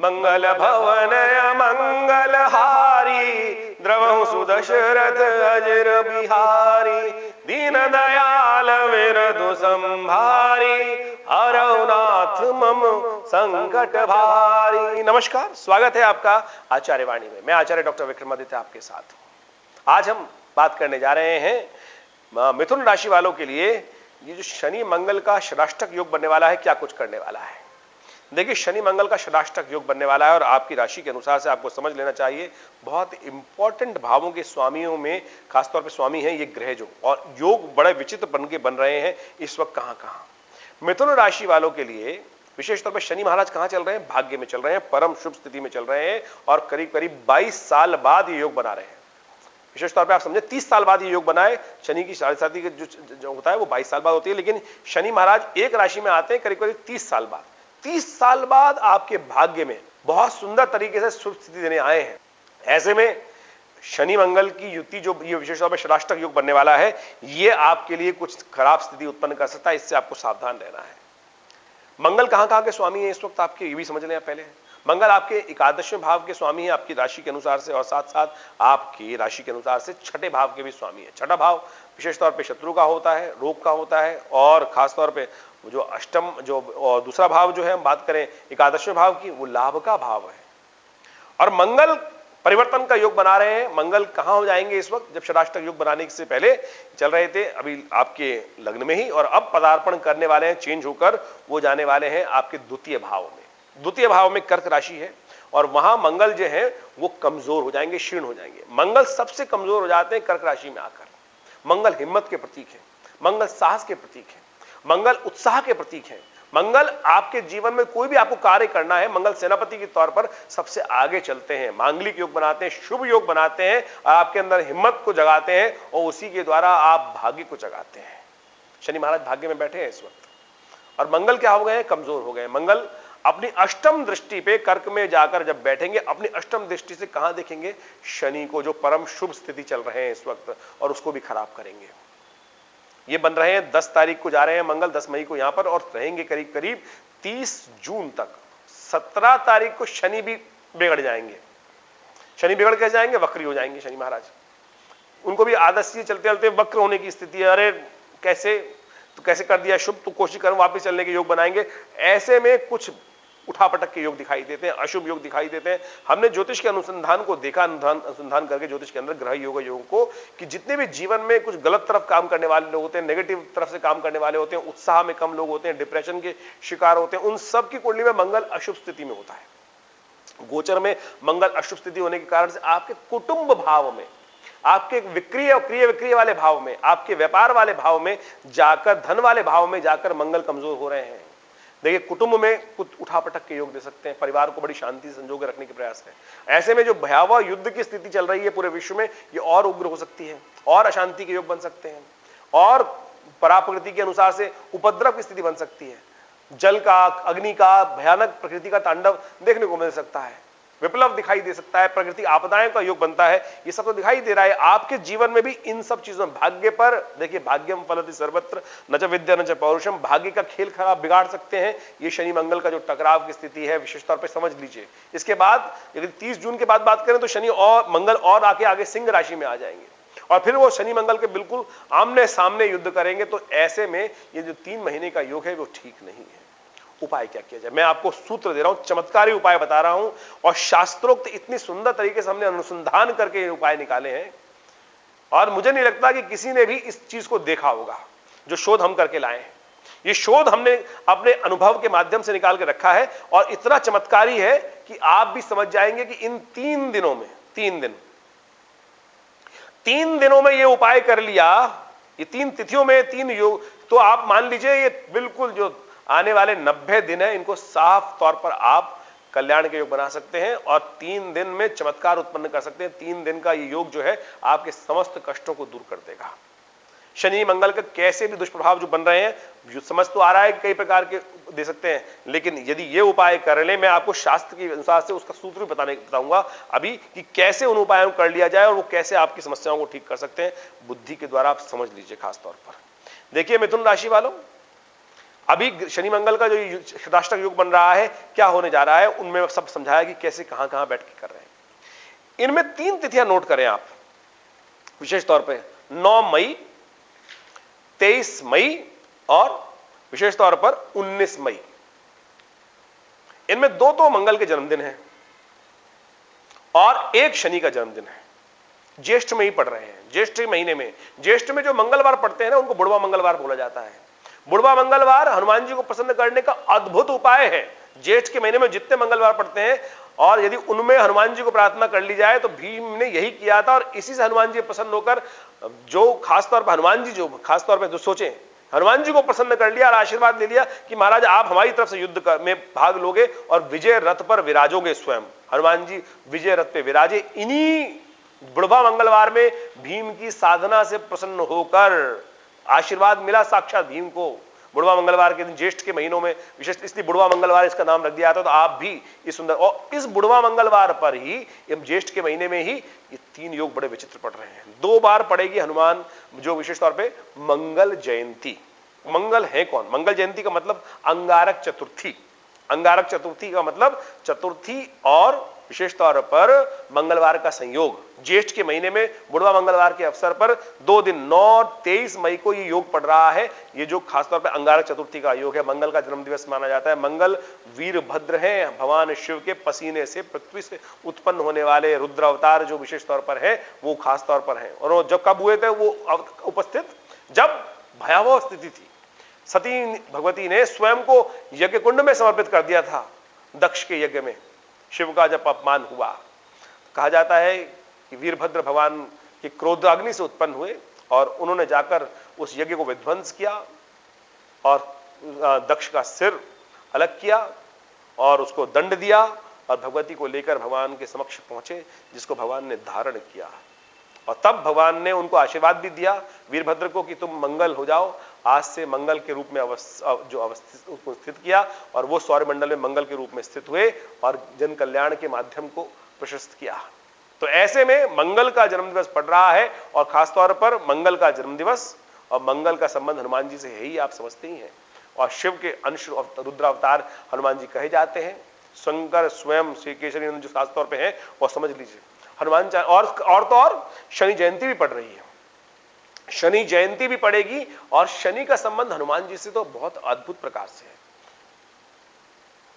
मंगल भवन मंगल हारी, द्रवहु सुदशरथ अजर बिहारी, दीन दयाल विरधु संभारी, हरौ नाथ मम संकट भारी। नमस्कार, स्वागत है आपका आचार्य वाणी में। मैं आचार्य डॉक्टर विक्रमादित्य आपके साथ हूं। आज हम बात करने जा रहे हैं मिथुन राशि वालों के लिए ये जो शनि मंगल का षडाष्टक योग बनने वाला है, क्या कुछ करने वाला है। देखिए, शनि मंगल का षडाष्टक योग बनने वाला है और आपकी राशि के अनुसार से आपको समझ लेना चाहिए बहुत इंपॉर्टेंट भावों के स्वामियों में खासतौर पे स्वामी हैं ये ग्रह जो, और योग बड़े विचित्र बन रहे हैं इस वक्त कहां। मिथुन राशि वालों के लिए विशेष तौर पर शनि महाराज कहां चल रहे हैं? भाग्य में चल रहे हैं, परम शुभ स्थिति में चल रहे हैं और करीब करीब 22 साल बाद ये योग बना रहे हैं। विशेष तौर पे आप समझे 30 साल बाद ये योग बनाए। शनि की साढ़े जो होता है वो 22 साल बाद होती है, लेकिन शनि महाराज एक राशि में आते हैं करीब करीब 30 साल बाद। 30 साल बाद आपके भाग्य में बहुत सुंदर तरीके से शुभ स्थिति देने आए हैं। ऐसे में शनि मंगल की युति जो ये विशेष तौर पर षडाष्टक योग बनने वाला है, ये आपके लिए कुछ खराब स्थिति उत्पन्न कर सकता है, इससे आपको सावधान रहना है। मंगल कहां के स्वामी है इस वक्त आपके, ये भी समझ लें पहले। मंगल आपके एकादशवें भाव के स्वामी है आपकी राशि के अनुसार से, और साथ साथ आपकी राशि के अनुसार से छठे भाव के भी स्वामी है। छठा भाव विशेष तौर पे शत्रु का होता है, रोग का होता है, और खासतौर पे जो अष्टम जो और दूसरा भाव जो है हम बात करें एकादशवें भाव की, वो लाभ का भाव है। और मंगल परिवर्तन का योग बना रहे हैं। मंगल कहां हो जाएंगे इस वक्त? जब षडाष्टक योग बनाने से पहले चल रहे थे अभी आपके लग्न में ही, और अब पदार्पण करने वाले हैं, चेंज होकर वो जाने वाले हैं आपके द्वितीय भाव में। द्वितीय भाव में कर्क राशि है और वहां मंगल जो है वो कमजोर हो जाएंगे, क्षीण हो जाएंगे। मंगल सबसे कमजोर हो जाते हैं कर्क राशि में आकर। मंगल हिम्मत के प्रतीक है, मंगल साहस के प्रतीक है, मंगल उत्साह के प्रतीक है। मंगल आपके जीवन में कोई भी आपको कार्य करना है, मंगल सेनापति के तौर पर सबसे आगे चलते हैं, मांगलिक योग बनाते हैं, शुभ योग बनाते हैं, आपके अंदर हिम्मत को जगाते हैं और उसी के द्वारा आप भाग्य को जगाते हैं। शनि महाराज भाग्य में बैठे हैं इस वक्त, और मंगल क्या हो गए हैं? कमजोर हो गए। मंगल अपनी अष्टम दृष्टि पे कर्क में जाकर जब बैठेंगे, अपनी अष्टम दृष्टि से कहां देखेंगे? शनि को, जो परम शुभ स्थिति चल रहे हैं इस वक्त, और उसको भी खराब करेंगे। ये बन रहे हैं 10 तारीख को जा रहे हैं मंगल, 10 मई को यहां पर, और रहेंगे करीब करीब 30 जून तक। 17 तारीख को शनि भी बिगड़ जाएंगे। शनि बिगड़ के जाएंगे, वक्री हो जाएंगे शनि महाराज। उनको भी आदत से चलते चलते वक्र होने की स्थिति है। अरे कैसे तो कैसे कर दिया शुभ, तो कोशिश करो वापस चलने के योग बनाएंगे। ऐसे में कुछ उठापटक के योग दिखाई देते हैं, अशुभ योग दिखाई देते हैं। हमने ज्योतिष के अनुसंधान को देखा, अनुसंधान करके ज्योतिष के अंदर ग्रह योग योग को, कि जितने भी जीवन में कुछ गलत तरफ काम करने वाले लोग होते हैं, नेगेटिव तरफ से काम करने वाले होते हैं, उत्साह में कम लोग होते हैं, डिप्रेशन के शिकार होते हैं, उन सब की कुंडली में मंगल अशुभ स्थिति में होता है। गोचर में मंगल अशुभ स्थिति होने के कारण से आपके कुटुंब भाव में, आपके विक्रिय और क्रिय विक्रिय वाले भाव में, आपके व्यापार वाले भाव में जाकर, धन वाले भाव में जाकर मंगल कमजोर हो रहे हैं। देखिए, कुटुंब में कुछ उठापटक के योग दे सकते हैं, परिवार को बड़ी शांति संजो के रखने के प्रयास है। ऐसे में जो भयावह युद्ध की स्थिति चल रही है पूरे विश्व में, ये और उग्र हो सकती है, और अशांति के योग बन सकते हैं, और पराप्रकृति के अनुसार से उपद्रव की स्थिति बन सकती है। जल का, अग्नि का, भयानक प्रकृति का तांडव देखने को मिल सकता है, विप्लव दिखाई दे सकता है, प्रकृति आपदाएं का योग बनता है। ये सब तो दिखाई दे रहा है आपके जीवन में भी। इन सब चीजों में भाग्य पर देखिए, भाग्यम फलति सर्वत्र न च विद्या न च पौरुषम, भाग्य का खेल खराब बिगाड़ सकते हैं ये शनि मंगल का जो टकराव की स्थिति है, विशेष तौर पर समझ लीजिए। इसके बाद यदि 30 जून के बाद बात करें तो शनि और मंगल और आगे सिंह राशि में आ जाएंगे, और फिर वो शनि मंगल के बिल्कुल आमने सामने युद्ध करेंगे। तो ऐसे में ये जो 3 महीने का योग है वो ठीक नहीं है। उपाय क्या किया जाए? मैं आपको सूत्र दे रहा हूं, चमत्कारी उपाय बता रहा हूं, और शास्त्रोक्त इतनी सुंदर तरीके से हमने अनुसंधान करके ये उपाय निकाले हैं, और मुझे नहीं लगता कि किसी ने भी इस चीज को देखा होगा जो शोध हम करके लाए हैं। ये शोध हमने अपने अनुभव के माध्यम से निकाल के रखा है, और इतना चमत्कारी है कि आप भी समझ जाएंगे कि इन 3 दिनों में, 3 दिनों में ये उपाय कर लिया, ये 3 तिथियों में 3 योग, तो आप मान लीजिए ये बिल्कुल जो आने वाले 90 दिन है, इनको साफ तौर पर आप कल्याण के योग बना सकते हैं, और 3 दिन में चमत्कार उत्पन्न कर सकते हैं। 3 दिन का ये योग जो है आपके समस्त कष्टों को दूर कर देगा। शनि मंगल का कैसे भी दुष्प्रभाव जो बन रहे हैं, समझ तो आ रहा है कि कई प्रकार के दे सकते हैं, लेकिन यदि ये उपाय कर ले, मैं आपको शास्त्र के अनुसार से उसका सूत्र भी बताऊंगा अभी कि कैसे उन उपायों को कर लिया जाए और वो कैसे आपकी समस्याओं को ठीक कर सकते हैं। बुद्धि के द्वारा आप समझ लीजिए। खास तौर पर देखिए मिथुन राशि वालों, अभी शनि मंगल का जो शताष्टक योग बन रहा है, क्या होने जा रहा है, उनमें सब समझाया कि कैसे कहां कहां बैठ के कर रहे हैं। इनमें 3 तिथियां नोट करें आप विशेष तौर पे, 9 मई, 23 मई और विशेष तौर पर 19 मई। इनमें 2 तो मंगल के जन्मदिन है और एक शनि का जन्मदिन है। ज्येष्ठ में ही पड़ रहे हैं, ज्येष्ठ महीने में। ज्येष्ठ में जो मंगलवार पड़ते हैं ना, उनको बुढ़वा मंगलवार बोला जाता है। बुढ़वा मंगलवार हनुमान जी को प्रसन्न करने का अद्भुत उपाय है। ज्येष्ठ के महीने में जितने मंगलवार पड़ते हैं और यदि उनमें हनुमान जी को प्रार्थना कर ली जाए, तो भीम ने यही किया था और इसी से हनुमान जी प्रसन्न होकर, जो खासतौर पर हनुमान जी जो खासतौर पर जो सोचे, हनुमान जी को प्रसन्न कर लिया और आशीर्वाद ले लिया कि महाराज आप हमारी तरफ से युद्ध में भाग लोगे और विजय रथ पर विराजोगे। स्वयं हनुमान जी विजय रथ पे विराजे। इन्हीं बुढ़वा मंगलवार में भीम की साधना से प्रसन्न होकर आशीर्वाद मिला साक्षात भीम को। बुढ़वा मंगलवार के दिन ज्येष्ठ के महीनों में विशेष, इसलिए बुढ़वा मंगलवार इसका नाम रख दिया था। तो आप भी इस सुंदर, और इस बुढ़वा मंगलवार पर ही, ज्येष्ठ के महीने में ही ये 3 योग बड़े विचित्र पड़ रहे हैं। 2 बार पड़ेगी हनुमान जो विशेष तौर पे मंगल जयंती। मंगल है कौन? मंगल जयंती का मतलब अंगारक चतुर्थी। अंगारक चतुर्थी का मतलब चतुर्थी और विशेष तौर पर मंगलवार का संयोग। ज्येष्ठ के महीने में बुढ़वा मंगलवार के अवसर पर 2 दिन 9 और 23 मई को ये योग पड़ रहा है। ये जो खासतौर पर अंगारक चतुर्थी का योग है, मंगल का जन्म दिवस माना जाता है। मंगल वीरभद्र हैं, भगवान शिव के पसीने से पृथ्वी से उत्पन्न होने वाले रुद्र अवतार जो विशेष तौर पर है, वो खास तौर पर है। और वो जब कब हुए थे वो उपस्थित, जब भयावह स्थिति थी। सती भगवती ने स्वयं को यज्ञ कुंड में समर्पित कर दिया था। दक्ष के यज्ञ में शिव का जब अपमान हुआ, कहा जाता है कि वीरभद्र भगवान के क्रोधाग्नि से उत्पन्न हुए और उन्होंने जाकर उस यज्ञ को विध्वंस किया और दक्ष का सिर अलग किया और उसको दंड दिया और भगवती को लेकर भगवान के समक्ष पहुंचे, जिसको भगवान ने धारण किया। और तब भगवान ने उनको आशीर्वाद भी दिया वीरभद्र को कि तुम मंगल हो जाओ। आज से मंगल के रूप में अवस्थित उसको स्थित किया और वो सौरमंडल में मंगल के रूप में स्थित हुए और जन कल्याण के माध्यम को प्रशस्त किया। तो ऐसे में मंगल का जन्मदिवस पड़ रहा है और खासतौर पर मंगल का जन्मदिवस और मंगल का संबंध हनुमान जी से है ही, आप समझते ही हैं। और शिव के अंश रुद्र अवतार हनुमान जी कहे जाते हैं। शंकर स्वयं श्री केशरी जो खासतौर पर है वो समझ लीजिए। हनुमान और तो और शनि जयंती भी पड़ रही है। शनि जयंती भी पड़ेगी और शनि का संबंध हनुमान जी से तो बहुत अद्भुत प्रकार से है।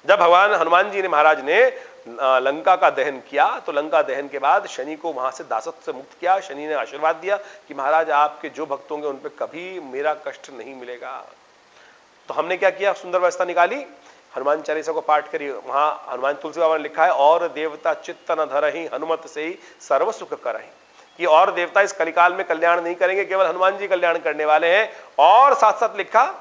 जब भगवान हनुमान जी ने महाराज ने लंका का दहन किया, तो लंका दहन के बाद शनि को वहां से दासत्व से मुक्त किया। शनि ने आशीर्वाद दिया कि महाराज आपके जो भक्त होंगे उन पर कभी मेरा कष्ट नहीं मिलेगा। तो हमने क्या किया, सुंदर व्यवस्था निकाली, हनुमान चालीसा को पाठ करिए। वहां हनुमान तुलसी बाबा ने लिखा है, और देवता चित्त न धरहि हनुमत से ही सर्व सुख करहि, कि और देवता इस कलिकाल में कल्याण नहीं करेंगे, केवल हनुमान जी कल्याण करने वाले हैं। और साथ साथ लिखा,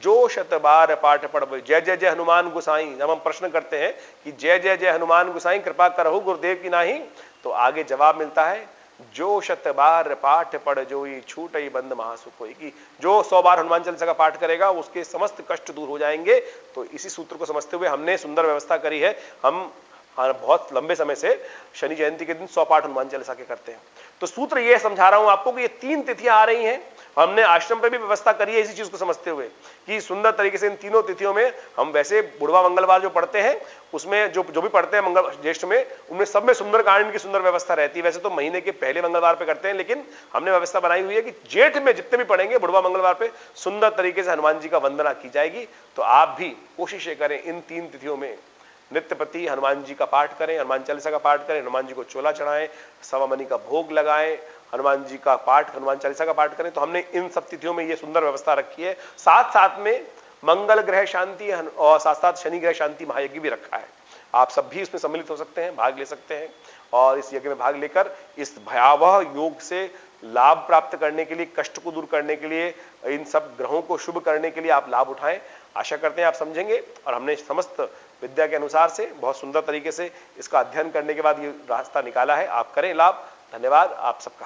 जो शत बार पाठ पढ़, जय जय जय हनुमान गुसाई। जब हम प्रश्न करते हैं कि जय जय जय हनुमान गुसाई कृपा करहु गुरुदेव की नाही, तो आगे जवाब मिलता है, जो शत बार पाठ पढ़ जोई छूटई बंद महासुख होई, कि जो 100 बार हनुमान चालीसा का पाठ करेगा उसके समस्त कष्ट दूर हो जाएंगे। तो इसी सूत्र को समझते हुए हमने सुंदर व्यवस्था करी है। हम बहुत लंबे समय से शनि जयंती के दिन 100 पाठ हनुमान चालीसा के करते हैं। तो सूत्र ये समझा रहा हूं आपको कि ये 3 तिथियां आ रही हैं। हमने आश्रम पे भी व्यवस्था करी है इसी चीज को समझते हुए कि सुंदर तरीके से इन तीनों तिथियों में हम, वैसे बुढ़वा मंगलवार जो पढ़ते हैं उसमें जो भी पढ़ते हैं मंगल ज्येष्ठ में, उनमें सब में सुंदर कांड की सुंदर व्यवस्था रहती है। वैसे तो महीने के पहले मंगलवार पे करते हैं, लेकिन हमने व्यवस्था बनाई हुई है कि जेठ में जितने भी पढ़ेंगे बुढ़वा मंगलवार पे सुंदर तरीके से हनुमान जी का वंदना की जाएगी। तो आप भी कोशिश करें इन 3 तिथियों में नित्य प्रति हनुमान जी का पाठ करें, हनुमान चालीसा का पाठ करें, हनुमान जी को चोला चढ़ाएं, सवा मनी का भोग लगाएं, हनुमान जी का पाठ, हनुमान चालीसा का पाठ करें। तो हमने इन सब तिथियों में ये सुंदर व्यवस्था रखी है। साथ साथ में मंगल ग्रह शांति और साथ साथ शनि ग्रह शांति महायज्ञ भी रखा है। आप सब भी इसमें सम्मिलित हो सकते हैं, भाग ले सकते हैं और इस यज्ञ में भाग लेकर इस भयावह योग से लाभ प्राप्त करने के लिए, कष्ट को दूर करने के लिए, इन सब ग्रहों को शुभ करने के लिए आप लाभ उठाएं। आशा करते हैं आप समझेंगे। और हमने समस्त विद्या के अनुसार से बहुत सुंदर तरीके से इसका अध्ययन करने के बाद ये रास्ता निकाला है। आप करें लाभ। धन्यवाद आप सबका।